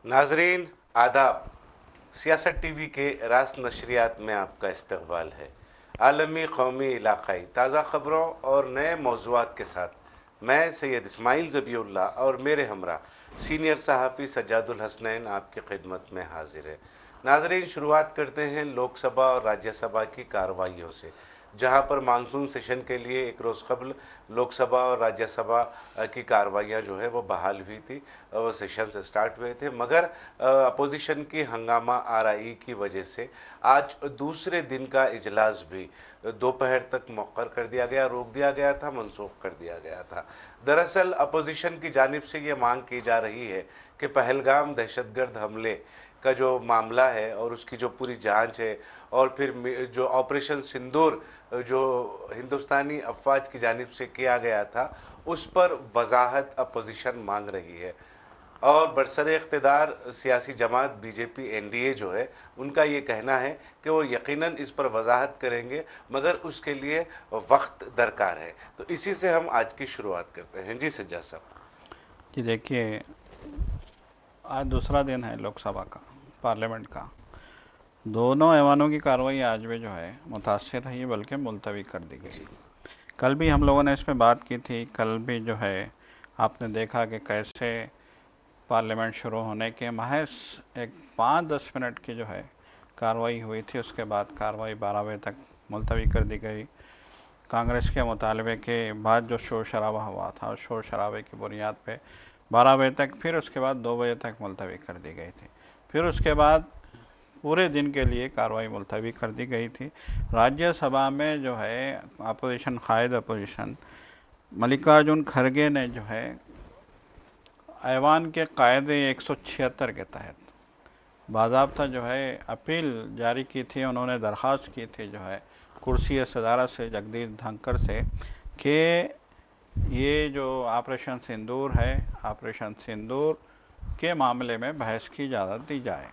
नाजरीन आदाब। सियासत टीवी के रास नशरियात में आपका इस्तकबाल है। आलमी, कौमी, इलाक़ाई ताज़ा ख़बरों और नए मौज़ूआत के साथ मैं सैयद इस्माइल ज़बीउल्लाह और मेरे हमरा सीनियर सहाफ़ी सज्जादुल हसनैन आपकी खिदमत में हाजिर है। नाजरीन, शुरुआत करते हैं लोकसभा और राज्यसभा की कार्रवाइयों से, जहां पर मानसून सेशन के लिए एक रोज़ कबल लोकसभा और राज्यसभा की कार्रवाइयाँ जो है वो बहाल हुई थी, वो सेशन से स्टार्ट हुए थे, मगर अपोजिशन की हंगामा आराई की वजह से आज दूसरे दिन का इजलास भी दोपहर तक मौखर कर दिया गया, रोक दिया गया था, मनसूख कर दिया गया था। दरअसल अपोजिशन की जानिब से ये मांग की जा रही है कि पहलगाम दहशतगर्द हमले का जो मामला है और उसकी जो पूरी जांच है, और फिर जो ऑपरेशन सिंदूर जो हिंदुस्तानी अफवाज की जानिब से किया गया था, उस पर वजाहत अपोजिशन मांग रही है। और बरसर इक़्तिदार सियासी जमात बीजेपी एनडीए जो है, उनका ये कहना है कि वो यकीनन इस पर वजाहत करेंगे, मगर उसके लिए वक्त दरकार है। तो इसी से हम आज की शुरुआत करते हैं। जी सज्जा साहब। जी देखिए, आज दूसरा दिन है लोकसभा का, पार्लियामेंट का। दोनों ऐवानों की कार्रवाई आज भी जो है मुतासर रही, बल्कि मुलतवी कर दी गई। कल भी हम लोगों ने इस पर बात की थी। कल भी जो है आपने देखा कि कैसे पार्लियामेंट शुरू होने के महज एक 5-10 मिनट की जो है कार्रवाई हुई थी, उसके बाद कार्रवाई 12 बजे तक मुलतवी कर दी गई। कांग्रेस के मुतालबे के बाद जो शोर शराबा हुआ था, उस शोर शराबे की बुनियाद पे 12 बजे तक, फिर उसके बाद 2 बजे तक मुलतवी कर दी गई थी। फिर उसके बाद पूरे दिन के लिए कार्रवाई मुलतवी कर दी गई थी। राज्यसभा में जो है अपोजिशन, कायद अपोजिशन मल्लिकार्जुन खड़गे ने जो है ऐवान के कायदे 176 के तहत बाज़ाब्ता जो है अपील जारी की थी। उन्होंने दरख्वास्त की थी जो है कुर्सी सदारत से, जगदीप धनखड़ से, कि ये जो ऑपरेशन सिंदूर है, ऑपरेशन सिंदूर के मामले में बहस की इजाज़त दी जाए।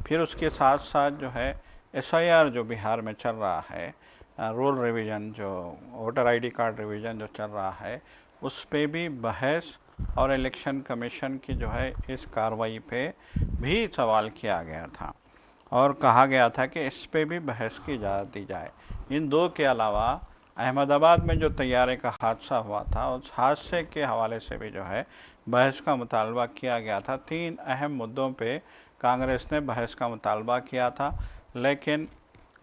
फिर उसके साथ साथ जो है एसआईआर जो बिहार में चल रहा है, रोल रिवीजन, जो वोटर आईडी कार्ड रिवीजन जो चल रहा है, उस पे भी बहस, और इलेक्शन कमीशन की जो है इस कार्रवाई पे भी सवाल किया गया था और कहा गया था कि इस पे भी बहस की इजाज़त दी जाए। इन दो के अलावा अहमदाबाद में जो तैयारे का हादसा हुआ था, उस हादसे के हवाले से भी जो है बहस का मुतालबा किया गया था। 3 अहम मुद्दों पे कांग्रेस ने बहस का मुतालबा किया था, लेकिन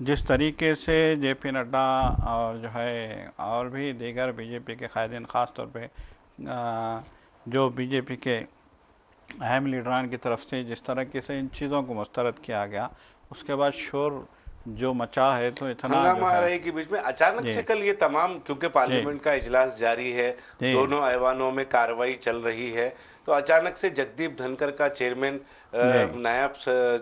जिस तरीके से जेपी नड्डा और जो है और भी दीगर बीजेपी के कायदीन, ख़ास तौर पे जो बीजेपी के अहम लीडरान की तरफ से जिस तरह से इन चीज़ों को मुस्तरद किया गया, उसके बाद शोर जो मचा है, तो इतना जो हंगामा आ है रहे के बीच में अचानक से कल ये तमाम, क्योंकि पार्लियामेंट का इजलास जारी है, दोनों ऐवानों में कार्रवाई चल रही है, तो अचानक से जगदीप धनखड़ का चेयरमैन, नायब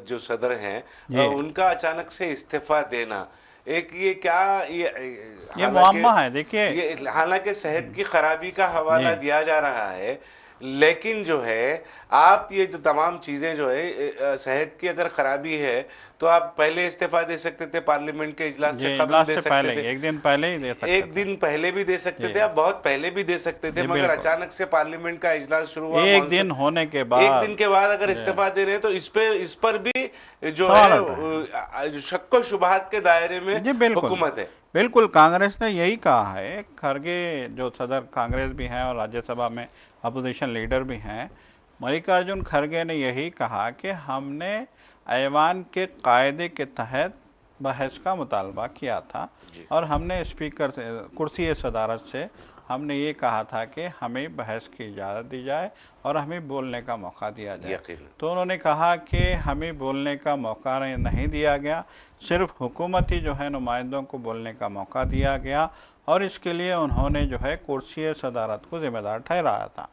जो सदर हैं, उनका अचानक से इस्तीफा देना, एक ये क्या, ये मुअम्मा है। देखिए, ये हालांकि सेहत की खराबी का हवाला दिया जा रहा है, लेकिन जो है आप ये जो तमाम चीज़ें जो है, सेहत की अगर खराबी है तो आप पहले इस्तीफा दे सकते थे, पार्लियामेंट के इजलास से कबल दे सकते थे, 1 दिन पहले ही दे सकते थे, 1 दिन पहले भी दे सकते थे, आप बहुत पहले भी दे सकते थे, मगर अचानक से पार्लियामेंट का इजलास शुरू हुआ, 1 दिन होने के बाद, 1 दिन के बाद अगर इस्तीफा दे रहे हैं तो इस पर भी जो है शक व शुबहात के दायरे में हुकूमत है। बिल्कुल, कांग्रेस ने यही कहा है। खड़गे जो सदर कांग्रेस भी हैं और राज्यसभा में अपोजिशन लीडर भी हैं, मल्लिकार्जुन खड़गे ने यही कहा कि हमने ऐवान के कायदे के तहत बहस का मुतालबा किया था और हमने स्पीकर से, कुर्सी सदारत से हमने ये कहा था कि हमें बहस की इजाज़त दी जाए और हमें बोलने का मौका दिया जाए। तो उन्होंने कहा कि हमें बोलने का मौका नहीं दिया गया, सिर्फ हुकूमती जो है नुमाइंदों को बोलने का मौका दिया गया, और इसके लिए उन्होंने जो है कुर्सी सदारत को ज़िम्मेदार ठहराया था।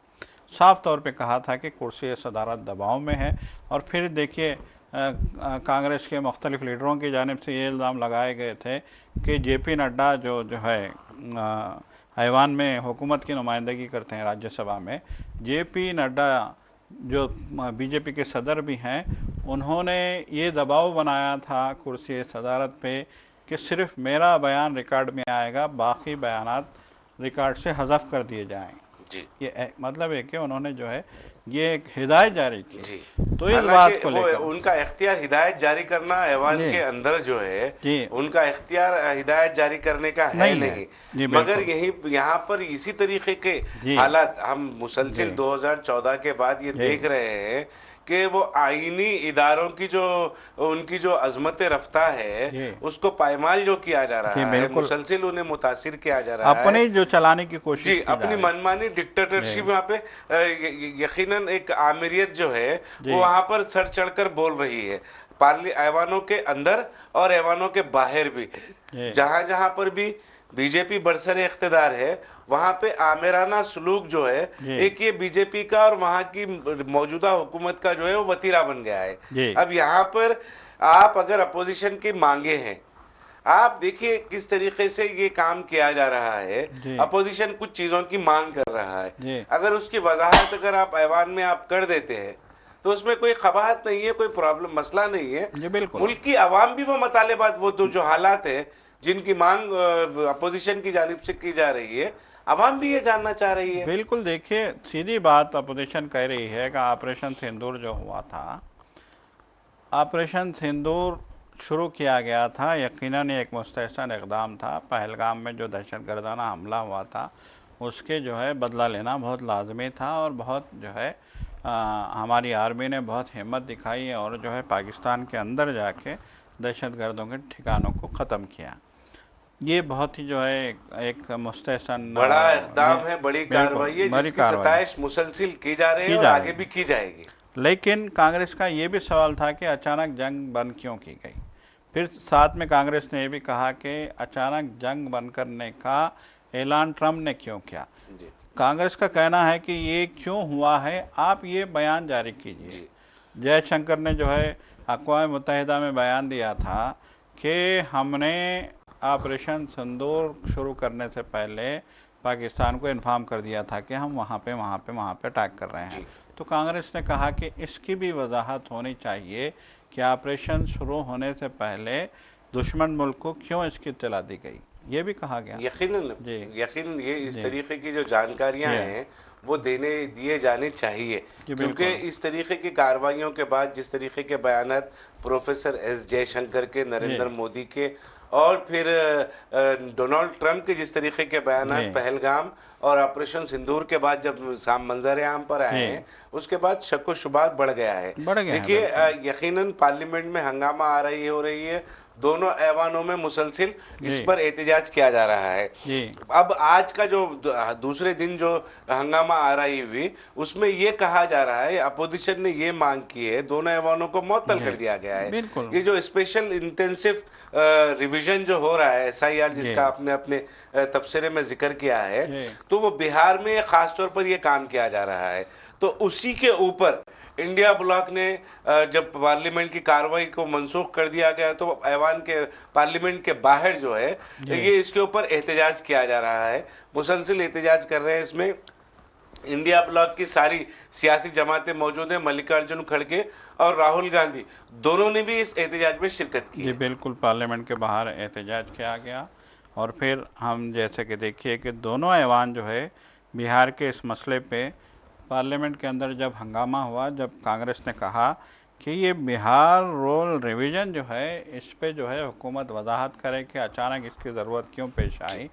साफ़ तौर पे कहा था कि कुर्सी सदारत दबाव में है। और फिर देखिए, कांग्रेस के मुख्तलिफ़ लीडरों की जानिब से ये इल्ज़ाम लगाए गए थे कि जेपी नड्डा जो है ऐवान में हुकूमत की नुमाइंदगी करते हैं राज्यसभा में, जेपी नड्डा जो बीजेपी के सदर भी हैं, उन्होंने ये दबाव बनाया था कुर्सी सदारत पे कि सिर्फ मेरा बयान रिकॉर्ड में आएगा, बाकी बयानात रिकॉर्ड से हज़फ कर दिए जाएँ। जी मतलब है कि उन्होंने जो है ये एक हिदायत जारी की। जी। तो इस बात हालांकि को वो लेकर उनका इख्तियार हिदायत जारी करना ऐवान जी के अंदर जो है, जी उनका इख्तियार हिदायत जारी करने का है नहीं है। नहीं। जी मगर बिल्कुल। यही यहाँ पर इसी तरीके के जी हालात हम जी मुसलसिल 2014 के बाद ये जी देख रहे हैं कि वो आईनी इदारों की जो उनकी जो अजमत रफ्ता है, जी उसको पायमाल जो किया जा जी रहा है, बिल्कुल। मुसलसिल उन्हें मुतासिर किया जा रहा है। अपने जो चलाने की कोशिश जी, की जा अपनी रही मनमानी है। डिक्टेटरशिप यहाँ पे यकीनन एक आमिरियत जो है जी वो वहाँ पर सर चढ़कर बोल रही है, पार्ली ऐवानों के अंदर और ऐवानों के बाहर भी। जी जहाँ जहाँ पर भी बीजेपी बरसर इख्तिदार है, वहाँ पे आमिराना सलूक जो है, जी एक ये बीजेपी का और वहाँ की मौजूदा हुकूमत का जो है वो वतीरा बन गया है। जी अब यहाँ पर आप अगर अपोजिशन की मांगे हैं, आप देखिए किस तरीके से ये काम किया जा रहा है। जी अपोजिशन कुछ चीज़ों की मांग कर रहा है, जी अगर उसकी वजाहत अगर आप ऐवान में आप कर देते हैं तो उसमें कोई खबाहत नहीं है, कोई प्रॉब्लम मसला नहीं है। जी बिल्कुल। मुल्क की आवाम भी वो मतालेबात, वो तो जो हालात है जिनकी मांग अपोजिशन की जानिब से की जा रही है, आवाम भी ये जानना चाह रही है। बिल्कुल देखिए, सीधी बात अपोजिशन कह रही है कि ऑपरेशन सिंदूर जो हुआ था, ऑपरेशन सिंदूर शुरू किया गया था, यकीनन एक मुस्तहसन इक़दाम था। पहलगाम में जो दहशतगर्दाना हमला हुआ था उसके जो है बदला लेना बहुत लाजमी था, और बहुत जो है हमारी आर्मी ने बहुत हिम्मत दिखाई और जो है पाकिस्तान के अंदर जाके दहशतगर्दों के ठिकानों को ख़त्म किया। ये बहुत ही जो है एक मुस्तहसन बड़ा इक़दाम है, बड़ी बिल्कुल कार्रवाई है, बड़ी जिसकी कार्रवाई सताइश मुसलसिल की जा रही है की और जा आगे रही भी है। की जाएगी। लेकिन कांग्रेस का ये भी सवाल था कि अचानक जंग बंद क्यों की गई। फिर साथ में कांग्रेस ने ये भी कहा कि अचानक जंग बंद करने का ऐलान ट्रम्प ने क्यों किया। जी कांग्रेस का कहना है कि ये क्यों हुआ है, आप ये बयान जारी कीजिए। जी जयशंकर ने जो है अक़वाम मुत्तहिदा में बयान दिया था कि हमने ऑपरेशन सिंदूर शुरू करने से पहले पाकिस्तान को इन्फॉर्म कर दिया था कि हम वहाँ पे अटैक कर रहे हैं। जी तो कांग्रेस ने कहा कि इसकी भी वजाहत होनी चाहिए कि ऑपरेशन शुरू होने से पहले दुश्मन मुल्क को क्यों इसकी इत्तला दी गई, ये भी कहा गया। यकीनन जी यकीनन ये इस जी तरीके की जो जानकारियां जी हैं वो दिए जानी चाहिए, जी क्योंकि बिल्कुल। इस तरीके की कार्रवाइयों के बाद जिस तरीके के बयानात प्रोफेसर एस जयशंकर के, जी नरेंद्र मोदी के और फिर डोनाल्ड ट्रंप के जिस तरीके के बयानात जी पहलगाम और ऑपरेशन सिंदूर के बाद जब मंजर आम पर आए जी हैं, उसके बाद शक व शुबात बढ़ गया है। बढ़ गया है देखिए बिल्कुल। यकीनन पार्लियामेंट में हंगामा हो रही है, दोनों ऐवानों में मुसलसिल इस जी पर एहतजाज किया जा रहा है। जी अब आज का जो दूसरे दिन जो हंगामा हुई, उसमें ये कहा जा रहा है, अपोजिशन ने ये मांग की है, दोनों ऐवानों को मुअत्तल जी कर दिया गया है। बिल्कुल। ये जो स्पेशल इंटेंसिव रिवीजन जो हो रहा है, SIR, जी जिसका आपने अपने तबसरे में जिक्र किया है, जी तो वो बिहार में खास तौर पर ये काम किया जा रहा है। तो उसी के ऊपर इंडिया ब्लॉक ने जब पार्लियामेंट की कार्रवाई को मनसूख कर दिया गया, तो ऐवान के पार्लियामेंट के बाहर जो है जी ये इसके ऊपर एहतजाज किया जा रहा है, मुसलसिल एहतजाज कर रहे हैं। इसमें इंडिया ब्लॉक की सारी सियासी जमातें मौजूद हैं, मल्लिकार्जुन खड़गे और राहुल गांधी दोनों ने भी इस एहतजाज में शिरकत की जी है। बिल्कुल, पार्लियामेंट के बाहर एहतजाज किया गया। और फिर हम जैसे कि देखिए कि दोनों ऐवान जो है बिहार के इस मसले पे पार्लियामेंट के अंदर जब हंगामा हुआ, जब कांग्रेस ने कहा कि ये बिहार रोल रिवीजन जो है इस पे जो है हुकूमत वजाहत करे कि अचानक इसकी ज़रूरत क्यों पेश आई,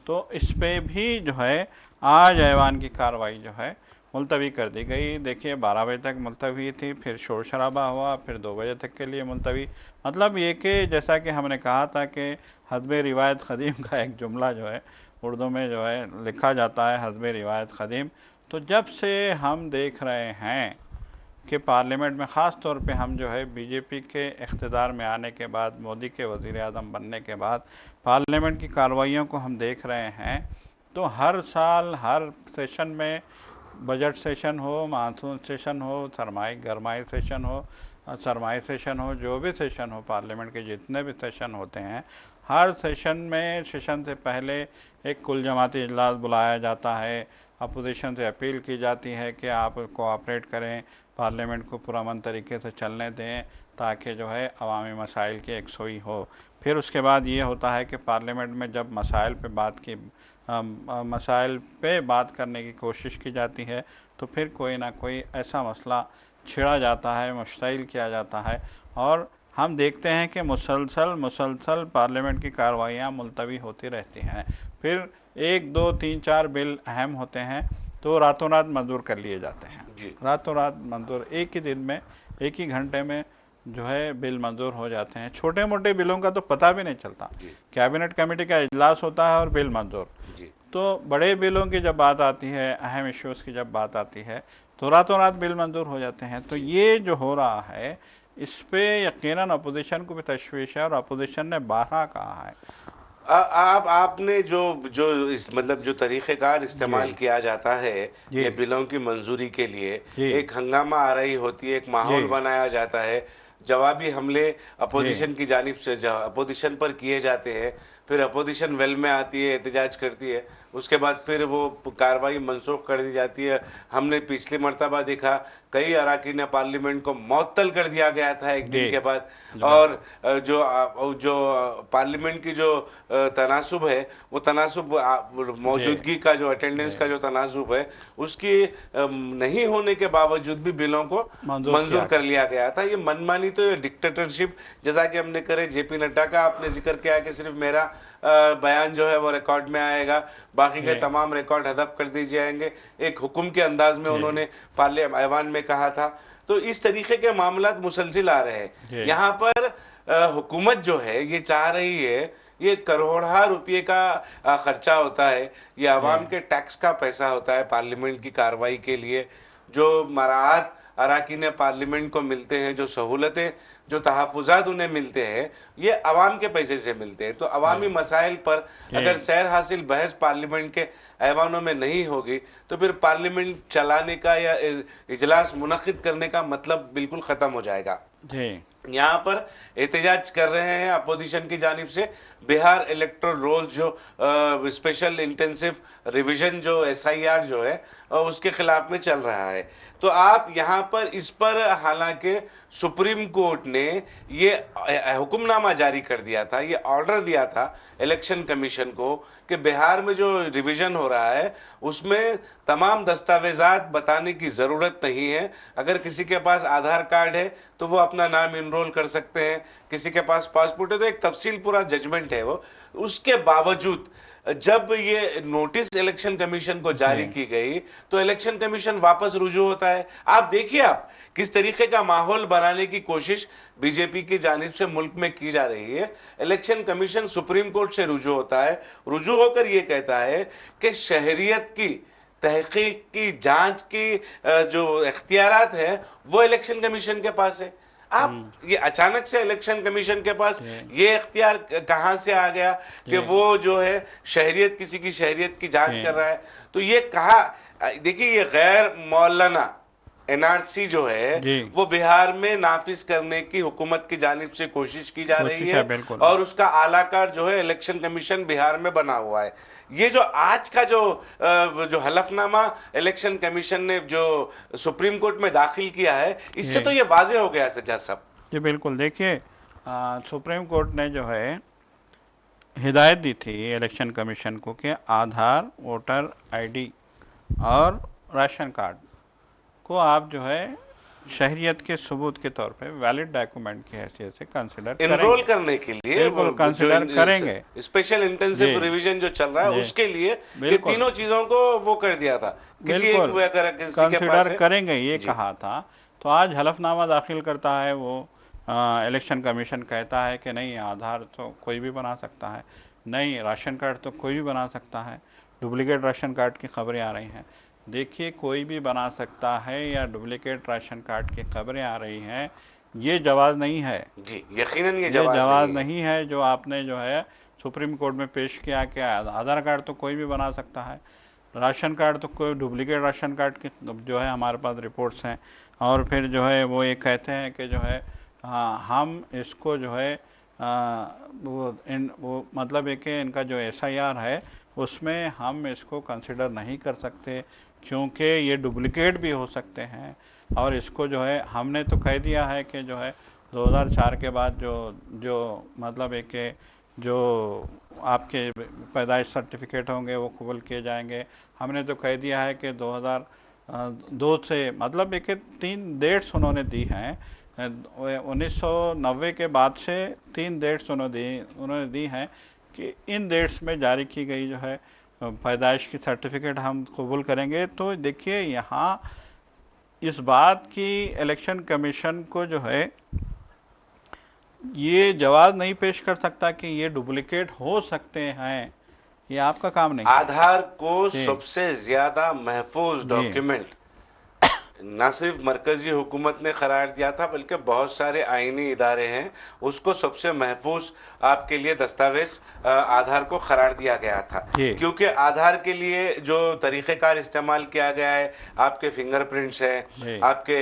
तो इस पे भी जो है आज ऐवान की कार्रवाई जो है मुलतवी कर दी गई। देखिए 12 बजे तक मुलतवी थी, फिर शोर शराबा हुआ, फिर 2 बजे तक के लिए मुलतवी। मतलब ये कि जैसा कि हमने कहा था कि हस्ब रिवायत ख़दीम का एक जुमला जो है उर्दू में जो है लिखा जाता है, हस्ब रिवायत ख़दीम। तो जब से हम देख रहे हैं कि पार्लियामेंट में ख़ास तौर पे हम जो है बीजेपी के इक़्तिदार में आने के बाद, मोदी के वज़ीर आज़म बनने के बाद पार्लियामेंट की कार्रवाइयों को हम देख रहे हैं, तो हर साल हर सेशन में, बजट सेशन हो, मानसून सेशन हो, गरमाई सेशन हो, सरमाई सेशन हो, जो भी सेशन हो, पार्लियामेंट के जितने भी सेशन होते हैं, हर सेशन में सेशन से पहले एक कुल जमाती इजलास बुलाया जाता है। अपोजिशन से अपील की जाती है कि आप कोऑपरेट करें, पार्लियामेंट को पुरअमन तरीके से चलने दें ताकि जो है अवामी मसाइल की एकसोई हो। फिर उसके बाद ये होता है कि पार्लियामेंट में जब मसाइल पे बात करने की कोशिश की जाती है तो फिर कोई ना कोई ऐसा मसला छेड़ा जाता है, मुश्तइल किया जाता है, और हम देखते हैं कि मुसलसल पार्लियामेंट की कार्रवाइयाँ मुलतवी होती रहती हैं। फिर 1, 2, 3, 4 बिल अहम होते हैं तो रातों रात मंजूर कर लिए जाते हैं। रातों रात मंजूर, एक ही दिन में, एक ही घंटे में जो है बिल मंजूर हो जाते हैं। छोटे मोटे बिलों का तो पता भी नहीं चलता, कैबिनेट कमेटी का इजलास होता है और बिल मंजूर। तो बड़े बिलों की जब बात आती है, अहम इश्यूज़ की जब बात आती है तो रातों रात बिल मंजूर हो जाते हैं। तो ये जो हो रहा है इस पे यकीनन अपोजिशन को भी तशवीश है और अपोजिशन ने बारहा कहा है। आपने जो जो इस मतलब जो तरीक़ेकार इस्तेमाल किया जाता है ये बिलों की मंजूरी के लिए, एक हंगामा आ रही होती है, एक माहौल बनाया जाता है, जवाबी हमले अपोजिशन की जानिब से अपोजिशन पर किए जाते हैं, फिर अपोजिशन वेल में आती है, एहतजाज करती है, उसके बाद फिर वो कार्रवाई मनसूख कर दी जाती है। हमने पिछली मरतबा देखा कई अरकान पार्लियामेंट को मअतल कर दिया गया था एक दिन के बाद, और जो पार्लियामेंट की जो तनासुब है वो तनासुब मौजूदगी का जो अटेंडेंस का जो तनासुब है उसकी नहीं होने के बावजूद भी बिलों को मंजूर कर लिया गया था। ये मनमानी तो ये डिक्टेटरशिप जैसा कि हमने करे, जेपी नड्डा का आपने जिक्र किया कि सिर्फ मेरा बयान जो है वो रिकॉर्ड में आएगा, बाकी के तमाम रिकॉर्ड हदफ कर दिए जाएंगे, एक हुक्म के अंदाज में उन्होंने ऐवान में कहा था। तो इस तरीके के मामलात मुसलसिल आ रहे हैं। यहाँ पर हुकूमत जो है ये चाह रही है, ये करोड़ों रुपये का खर्चा होता है, ये आवाम के टैक्स का पैसा होता है पार्लियामेंट की कार्रवाई के लिए, जो मराहत अरकान पार्लियामेंट को मिलते हैं, जो सहूलतें, जो तहफ़्फ़ुज़ात उन्हें मिलते हैं, ये अवाम के पैसे से मिलते हैं। तो अवामी मसाइल पर अगर सैर हासिल बहस पार्लियामेंट के ऐवानों में नहीं होगी तो फिर पार्लियामेंट चलाने का या इजलास मुनक़िद करने का मतलब बिल्कुल ख़त्म हो जाएगा। यहाँ पर एहतजाज कर रहे हैं अपोजिशन की जानिब से बिहार इलेक्टोरल रोल जो स्पेशल इंटेंसिव रिवीजन जो SIR जो है उसके खिलाफ में चल रहा है। तो आप यहाँ पर इस पर हालांकि सुप्रीम कोर्ट ने ये हुक्मनामा जारी कर दिया था, ये ऑर्डर दिया था इलेक्शन कमीशन को कि बिहार में जो रिवीजन हो रहा है उसमें तमाम दस्तावेज़ात बताने की ज़रूरत नहीं है। अगर किसी के पास आधार कार्ड है तो वो अपना नाम इनरोल कर सकते हैं, किसी के पास पासपोर्ट है तो एक तफसील पूरा जजमेंट है वो। उसके बावजूद जब ये नोटिस इलेक्शन कमीशन को जारी की गई तो इलेक्शन कमीशन वापस रुजू होता है। आप देखिए आप किस तरीके का माहौल बनाने की कोशिश बीजेपी की जानिब से मुल्क में की जा रही है। इलेक्शन कमीशन सुप्रीम कोर्ट से रुजू होता है, रुजू होकर ये कहता है कि शहरियत की तहकीक की जांच की जो इख्तियारात हैं वो इलेक्शन कमीशन के पास है। आप ये अचानक से इलेक्शन कमीशन के पास ये इख्तियार कहाँ से आ गया कि वो जो है शहरियत, किसी की शहरियत की जांच कर रहा है? तो ये कहा, देखिए ये गैर मौलाना NRC जो है वो बिहार में नाफिज करने की हुकूमत की जानिब से कोशिश की जा रही है और उसका आलाकार जो है इलेक्शन कमीशन बिहार में बना हुआ है। ये जो आज का जो हलफनामा इलेक्शन कमीशन ने जो सुप्रीम कोर्ट में दाखिल किया है, इससे तो ये वाजे हो गया सज्जाद साहब। जी बिल्कुल, देखिए सुप्रीम कोर्ट ने जो है हिदायत दी थी इलेक्शन कमीशन को कि आधार, वोटर ID और राशन कार्ड को आप जो है शहरियत के सबूत के तौर पे वैलिड डॉक्यूमेंट की हैसियत से कंसिडर इनरोल करने के लिए कंसिडर करेंगे। स्पेशल इंटेंसिव रिवीजन जो चल रहा है उसके लिए ये तीनों चीजों को वो कर दिया था, किसी कंसिडर करेंगे ये कहा था। तो आज हलफनामा दाखिल करता है वो इलेक्शन कमीशन कहता है कि नहीं आधार तो कोई भी बना सकता है, नहीं राशन कार्ड तो कोई भी बना सकता है, डुप्लीकेट राशन कार्ड की खबरें आ रही हैं। देखिए कोई भी बना सकता है या डुप्लीकेट राशन कार्ड की खबरें आ रही हैं, ये जवाज़ नहीं है जी, यकीनन ये जवाज़ नहीं है जो आपने जो है सुप्रीम कोर्ट में पेश किया कि आधार कार्ड तो कोई भी बना सकता है, राशन कार्ड तो कोई, डुप्लीकेट राशन कार्ड की जो है हमारे पास रिपोर्ट्स हैं। और फिर जो है वो ये कहते हैं कि जो है हम इसको जो है वो मतलब है कि इनका जो SIR है उसमें हम इसको कंसिडर नहीं कर सकते क्योंकि ये डुप्लीकेट भी हो सकते हैं। और इसको जो है हमने तो कह दिया है कि जो है 2004 के बाद जो जो मतलब एक के जो आपके पैदाइश सर्टिफिकेट होंगे वो कबूल किए जाएंगे। हमने तो कह दिया है कि 2002 से मतलब एक 3 डेट्स उन्होंने दी हैं। 1990 के बाद से 3 डेट्स उन्होंने दी हैं कि इन डेट्स में जारी की गई जो है पैदाइश की सर्टिफिकेट हम कबूल करेंगे। तो देखिए यहाँ इस बात की इलेक्शन कमीशन को जो है ये जवाब नहीं पेश कर सकता कि ये डुप्लीकेट हो सकते हैं, ये आपका काम नहीं। आधार को जी। सबसे ज्यादा महफूज डॉक्यूमेंट ना सिर्फ मरकजी हुकूमत ने करार दिया था, बल्कि बहुत सारे आईनी इदारे हैं, उसको सबसे महफूज आपके लिए दस्तावेज आधार को करार दिया गया था। जी। क्योंकि आधार के लिए जो तरीक़ेकार इस्तेमाल किया गया है, आपके फिंगरप्रिंट्स जी। हैं, आपके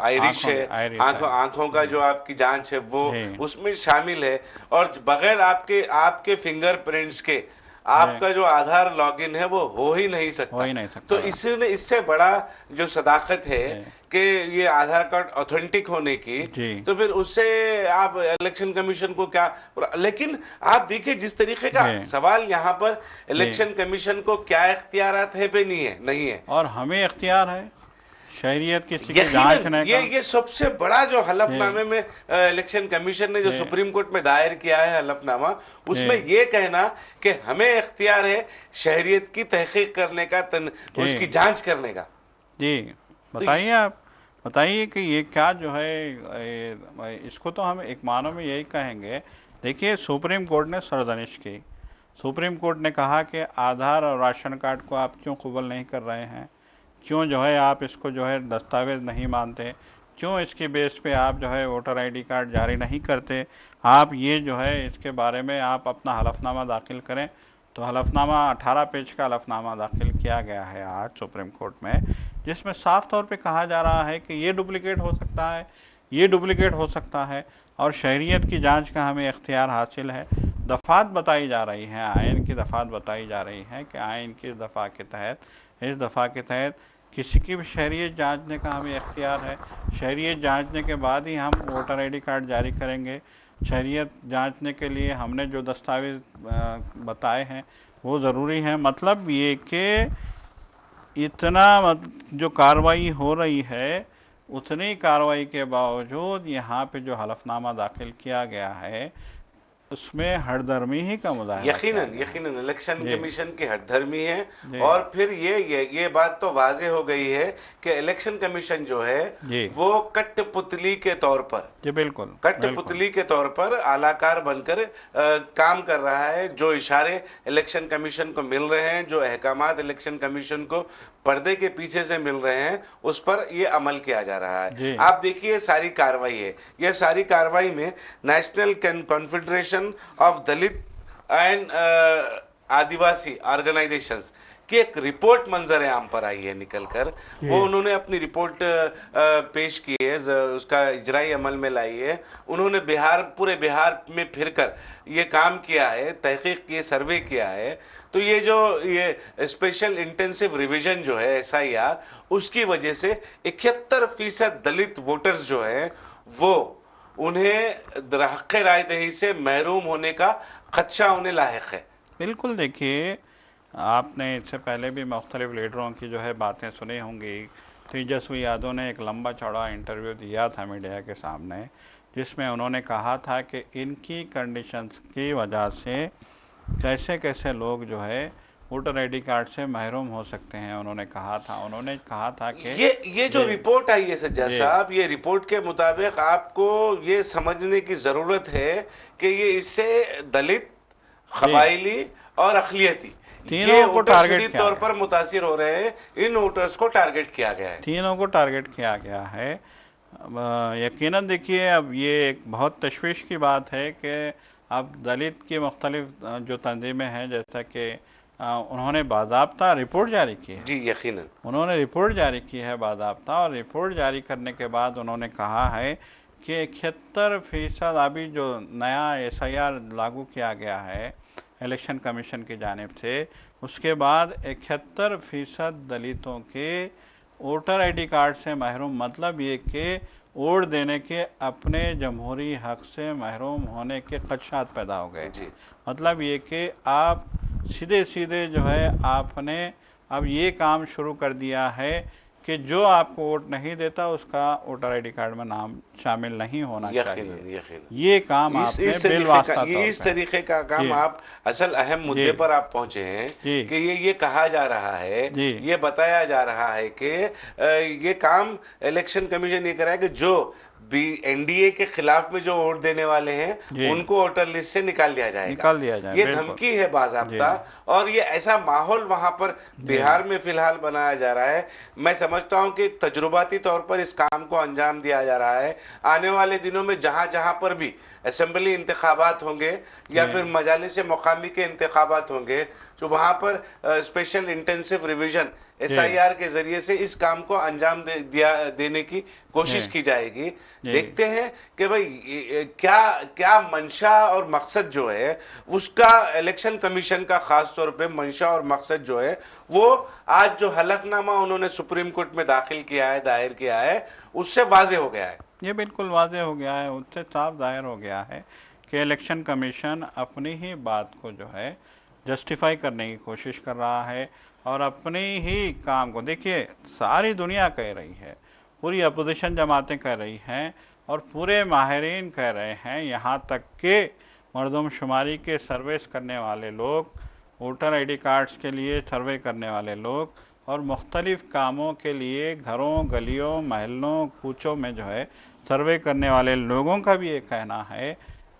आइरिश है, आंखों का जो आपकी जांच है वो उसमें शामिल है। और बगैर आपके फिंगरप्रिंट्स के आपका जो आधार लॉगिन है वो हो ही नहीं सकता। तो इससे बड़ा जो सदाकत है कि ये आधार कार्ड ऑथेंटिक होने की, तो फिर उससे आप इलेक्शन कमीशन को क्या। लेकिन आप देखिए जिस तरीके का सवाल यहाँ पर इलेक्शन कमीशन को क्या इख्तियारात है पे नहीं है और हमें इख्तियार है शहरियत किसी की जांचने का। ये सबसे बड़ा जो हलफनामे में इलेक्शन कमीशन ने जो सुप्रीम कोर्ट में दायर किया है हलफनामा, उसमें ये कहना कि हमें इख्तियार है शहरियत की तहकीक करने का, उसकी जांच करने का। जी बताइए, आप बताइए कि ये क्या जो है, इसको तो हम एक मानों में यही कहेंगे। देखिए सुप्रीम कोर्ट ने सरजनिश की, सुप्रीम कोर्ट ने कहा कि आधार और राशन कार्ड को आप क्यों कबूल नहीं कर रहे हैं, क्यों जो है आप इसको जो है दस्तावेज़ नहीं मानते, क्यों इसके बेस पे आप जो है वोटर आईडी कार्ड जारी नहीं करते, आप ये जो है इसके बारे में आप अपना हलफनामा दाखिल करें। तो हलफनामा 18 पेज का हलफनामा दाखिल किया गया है आज सुप्रीम कोर्ट में, जिसमें साफ तौर पे कहा जा रहा है कि ये डुप्लीकेट हो सकता है, ये डुप्लीकेट हो सकता है और शहरियत की जांच का हमें इख्तियार हासिल है। दफ़ात बताई जा रही हैं, आइन की दफ़ात बताई जा रही हैं कि आइन की दफ़ा के तहत, इस दफ़ा के तहत किसी की भी शहरियत जांचने का हमें इख्तियार है। शहरियत जांचने के बाद ही हम वोटर आईडी कार्ड जारी करेंगे। शहरियत जांचने के लिए हमने जो दस्तावेज़ बताए हैं वो ज़रूरी हैं। मतलब ये कि इतना जो कार्रवाई हो रही है, उतनी कार्रवाई के बावजूद यहाँ पे जो हलफनामा दाखिल किया गया है उसमें हरदर्मी ही का मुजाहिरा। यकीनन इलेक्शन कमीशन की हरदर्मी है। और फिर ये बात तो वाज़ेह हो गई है कि इलेक्शन कमीशन जो है वो कठपुतली के तौर पर, जी बिल्कुल कठपुतली के तौर पर आलाकार बनकर काम कर रहा है। जो इशारे इलेक्शन कमीशन को मिल रहे हैं, जो अहकामात इलेक्शन कमीशन को पर्दे के पीछे से मिल रहे हैं, उस पर ये अमल किया जा रहा है। आप देखिए सारी कार्रवाई है, ये सारी कार्रवाई में national confederation of Dalit and Adivasi organisations की एक रिपोर्ट मंजर आम पर आई है निकल कर। वो उन्होंने अपनी रिपोर्ट पेश की है, उसका इजराई अमल में लाई है। उन्होंने पूरे बिहार में फिरकर ये काम किया है, तहकीक की, सर्वे किया है। तो ये स्पेशल इंटेंसिव रिवीजन जो है SIR, उसकी वजह से 71% दलित वोटर्स जो हैं वो उन्हें हक़ राय दही से महरूम होने का खदशा उन्हें लायक है। बिल्कुल। देखिए आपने इससे पहले भी मुख्तलिफ लीडरों की जो है बातें सुनी होंगी। तेजस्वी यादव ने एक लंबा चौड़ा इंटरव्यू दिया था मीडिया के सामने, जिसमें उन्होंने कहा था कि इनकी कंडीशंस की वजह से कैसे कैसे लोग जो है वोटर आईडी कार्ड से महरूम हो सकते हैं। उन्होंने कहा था कि ये जो रिपोर्ट आई है सज्जाद साहब, ये रिपोर्ट के मुताबिक आपको ये समझने की ज़रूरत है कि ये इससे दलित, कबायली और अक़लियती तीनों को टारगेट तौर पर मुतासिर हो रहे हैं। इन वोटर्स को टारगेट किया गया है, तीनों को टारगेट किया गया है। यकीनन देखिए अब ये एक बहुत तशवीश की बात है कि अब दलित की मुख्तलिफ जो तंजीमें हैं, जैसा कि उन्होंने बाज़ाब्ता रिपोर्ट जारी की है। जी यकीनन उन्होंने रिपोर्ट जारी की है बाज़ाब्ता, और रिपोर्ट जारी करने के बाद उन्होंने कहा है कि 71% अभी जो नया SIR लागू किया गया है इलेक्शन कमीशन की जानिब से, उसके बाद 71% दलितों के वोटर आईडी कार्ड से महरूम। मतलब ये कि वोट देने के अपने जमहूरी हक से महरूम होने के खदशात पैदा हो गए। जी। मतलब ये कि आप सीधे सीधे जो है आपने अब ये काम शुरू कर दिया है कि जो आपको वोट नहीं देता उसका वोटर आईडी कार्ड में नाम शामिल नहीं होना चाहिए। यकीनन ये काम आपने बिलवास्ता तौर इस तरीके का काम जी। आप असल अहम मुद्दे पर आप पहुंचे हैं जी। कि ये कहा जा रहा है, जी। ये बताया जा रहा है कि ये काम इलेक्शन कमीशन ये कर रहा है कि जो एनडीए के खिलाफ में जो वोट देने वाले हैं उनको वोटर लिस्ट से निकाल दिया जाएगा। ये धमकी है बाज़ाब्ता, और ये ऐसा माहौल वहां पर बिहार में फिलहाल बनाया जा रहा है। मैं समझता हूं कि तजुर्बाती तौर पर इस काम को अंजाम दिया जा रहा है। आने वाले दिनों में जहां जहां पर भी असेंबली इंतखाबात होंगे या फिर मजालिस मुकामी के इंतखाबात होंगे, तो वहां पर स्पेशल इंटेंसिव रिवीजन SIR के जरिए से इस काम को अंजाम देने की कोशिश की जाएगी। देखते हैं कि भाई क्या क्या मंशा और मकसद जो है उसका इलेक्शन कमीशन का खास तौर पे मंशा और मकसद जो है वो आज जो हलफनामा उन्होंने सुप्रीम कोर्ट में दाखिल किया है, दायर किया है, उससे वाजे हो गया है। ये बिल्कुल वाजे हो गया है, उससे साफ जाहिर हो गया है कि इलेक्शन कमीशन अपनी ही बात को जो है जस्टिफाई करने की कोशिश कर रहा है और अपने ही काम को, देखिए सारी दुनिया कह रही है, पूरी अपोजिशन जमातें कह रही हैं और पूरे माहिरीन कह रहे हैं, यहाँ तक के मरदमशुमारी के सर्वेस करने वाले लोग, वोटर आईडी कार्ड्स के लिए सर्वे करने वाले लोग और मुख्तलिफ़ कामों के लिए घरों, गलियों, महलों, कूचों में जो है सर्वे करने वाले लोगों का भी ये कहना है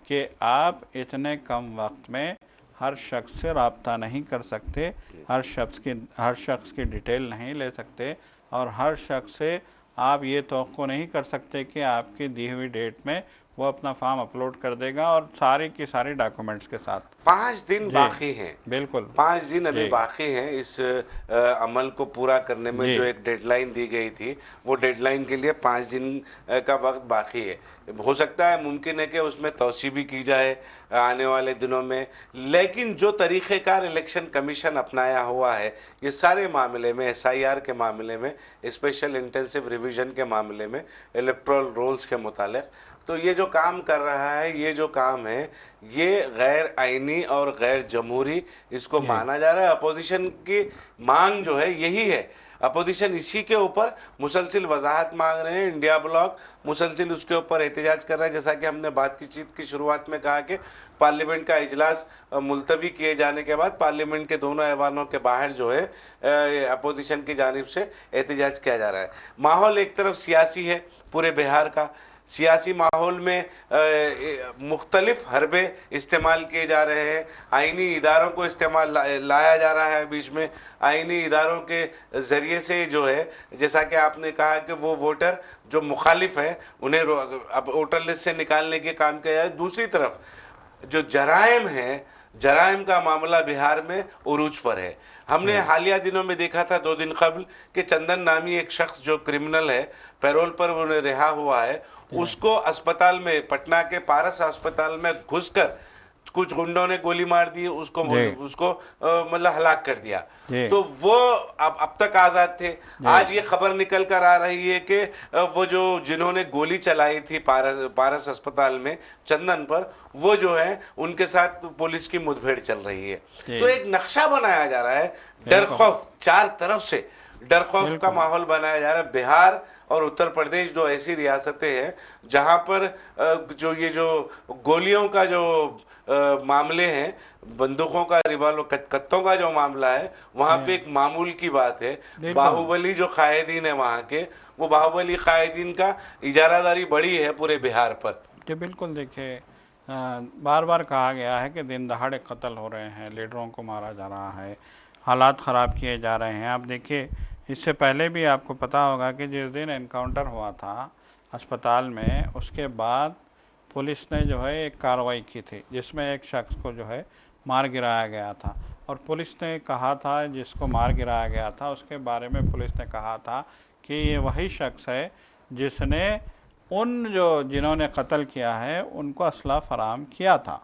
कि आप इतने कम वक्त में हर शख्स से रब्ता नहीं कर सकते, हर शख्स की डिटेल नहीं ले सकते और हर शख्स से आप ये तवक्को नहीं कर सकते कि आपकी दी हुई डेट में वो अपना फॉर्म अपलोड कर देगा और सारी की सारी डॉक्यूमेंट्स के साथ। 5 दिन बाकी हैं, बिल्कुल 5 दिन अभी बाकी हैं इस अमल को पूरा करने में। जो एक डेडलाइन दी गई थी वो डेडलाइन के लिए 5 दिन का वक्त बाकी है। हो सकता है, मुमकिन है कि उसमें तौसी भी की जाए आने वाले दिनों में, लेकिन जो तरीक़ेकार इलेक्शन कमीशन अपनाया हुआ है ये सारे मामले में, SIR के मामले में, स्पेशल इंटेंसिव रिवीजन के मामले में, इलेक्टोरल रोल्स के मुतालिक, तो ये जो काम कर रहा है, ये जो काम है, ये गैर आइनी और गैर जमहूरी इसको माना जा रहा है। अपोजिशन की मांग जो है यही है, अपोजिशन इसी के ऊपर मुसलसिल वजाहत मांग रहे हैं। इंडिया ब्लॉक मुसलसिल उसके ऊपर एहतजाज कर रहा है। जैसा कि हमने बातचीत की शुरुआत में कहा कि पार्लियामेंट का इजलास मुलतवी किए जाने के बाद पार्लियामेंट के दोनों ऐवानों के बाहर जो है अपोजिशन की जानिब से एहतजाज किया जा रहा है। माहौल एक तरफ सियासी है पूरे बिहार का, सियासी माहौल में मुख्तलिफ हरबे इस्तेमाल किए जा रहे हैं, आइनी इदारों को इस्तेमाल लाया जा रहा है बीच में। आइनी इदारों के ज़रिए से जो है, जैसा कि आपने कहा कि वो वोटर जो मुखालिफ है उन्हें अब वोटर लिस्ट से निकालने के काम किया जाए। दूसरी तरफ जो जराइम है, जराइम का मामला बिहार में उरूज पर है। हमने हालिया दिनों में देखा था 2 दिन कबल कि चंदन नामी एक शख्स जो क्रिमिनल है, पैरोल पर उन्हें रिहा हुआ है, उसको अस्पताल में, पटना के पारस अस्पताल में घुसकर कुछ गुंडों ने गोली मार दी, उसको मतलब हलाक कर दिया। तो वो अब तक आज़ाद थे। आज ये खबर निकल कर आ रही है कि वो जो जिन्होंने गोली चलाई थी पारस अस्पताल में चंदन पर, वो जो है उनके साथ पुलिस की मुठभेड़ चल रही है। तो एक नक्शा बनाया जा रहा है, डर खौफ, 4 तरफ से डर खौफ का माहौल बनाया जा रहा है। बिहार और उत्तर प्रदेश दो ऐसी रियासतें हैं जहां पर जो ये जो गोलियों का जो मामले हैं, बंदूकों का, रिवाल्वर, कत्तों का जो मामला है, वहाँ पे एक मामूल की बात है। बाहुबली जो कायदीन है वहाँ के, वो बाहुबली कायदीन का इजारादारी बड़ी है पूरे बिहार पर। जी बिल्कुल, देखिए बार बार कहा गया है कि दिन दहाड़े कत्ल हो रहे हैं, लीडरों को मारा जा रहा है, हालात ख़राब किए जा रहे हैं। आप देखिए, इससे पहले भी आपको पता होगा कि जिस दिन एनकाउंटर हुआ था अस्पताल में, उसके बाद पुलिस ने जो है एक कार्रवाई की थी जिसमें एक शख्स को जो है मार गिराया गया था। और पुलिस ने कहा था, जिसको मार गिराया गया था उसके बारे में पुलिस ने कहा था कि ये वही शख्स है जिसने जिन्होंने कत्ल किया है उनको असला फराहम किया था।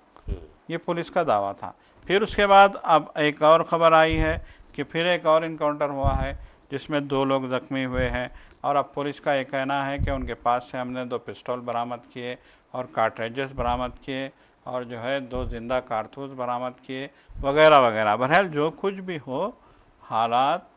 ये पुलिस का दावा था। फिर उसके बाद अब एक और ख़बर आई है कि फिर एक और इनकाउंटर हुआ है जिसमें 2 लोग ज़ख्मी हुए हैं। और अब पुलिस का ये कहना है कि उनके पास से हमने 2 पिस्तौल बरामद किए और कार्ट्रिजेस बरामद किए और जो है 2 ज़िंदा कारतूस बरामद किए वगैरह वगैरह। बहरहाल जो कुछ भी हो, हालात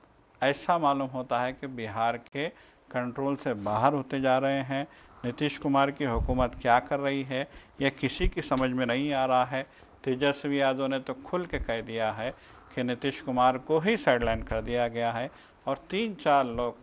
ऐसा मालूम होता है कि बिहार के कंट्रोल से बाहर होते जा रहे हैं। नीतीश कुमार की हुकूमत क्या कर रही है यह किसी की समझ में नहीं आ रहा है। तेजस्वी यादव ने तो खुल के कह दिया है कि नीतीश कुमार को ही साइडलाइन कर दिया गया है और 3-4 लोग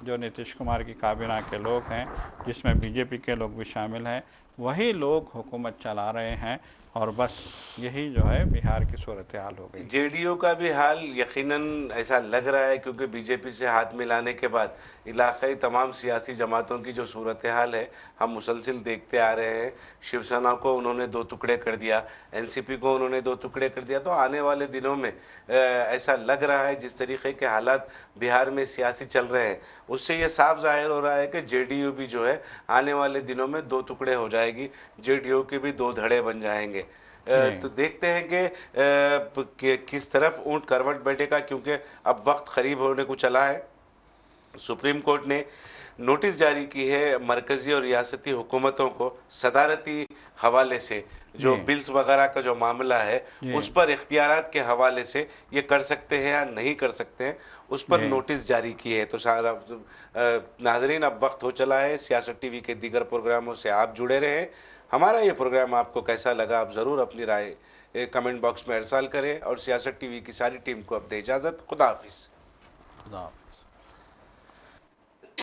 जो नीतीश कुमार की काबीना के लोग हैं, जिसमें बीजेपी के लोग भी शामिल हैं, वही लोग हुकूमत चला रहे हैं और बस यही जो है बिहार की सूरत हाल हो गई। जेडीयू का भी हाल यकीनन ऐसा लग रहा है, क्योंकि बीजेपी से हाथ मिलाने के बाद इलाकाई तमाम सियासी जमातों की जो सूरत हाल है हम मुसलसिल देखते आ रहे हैं। शिवसेना को उन्होंने 2 टुकड़े कर दिया, एनसीपी को उन्होंने 2 टुकड़े कर दिया। तो आने वाले दिनों में ऐसा लग रहा है जिस तरीके के हालात बिहार में सियासी चल रहे हैं, उससे ये साफ जाहिर हो रहा है कि जेडीयू भी जो है आने वाले दिनों में 2 टुकड़े हो जाएगी, जेडीयू के भी 2 धड़े बन जाएंगे। तो देखते हैं कि किस तरफ ऊंट करवट बैठेगा, क्योंकि अब वक्त करीब होने को चला है। सुप्रीम कोर्ट ने नोटिस जारी की है मरकज़ी और रियासती हुकूमतों को सदारती हवाले से, जो बिल्स वगैरह का जो मामला है उस पर इख्तियारात के हवाले से ये कर सकते हैं या नहीं कर सकते हैं, उस पर नोटिस जारी की है। तो सारा नाजरीन, अब वक्त हो चला है सियासत टीवी के दीगर प्रोग्रामों से आप जुड़े रहें। हमारा ये प्रोग्राम आपको कैसा लगा, आप ज़रूर अपनी राय कमेंट बॉक्स में इरसाल करें और सियासत टीवी की सारी टीम को अब दे इजाज़त। खुदा हाफिज़।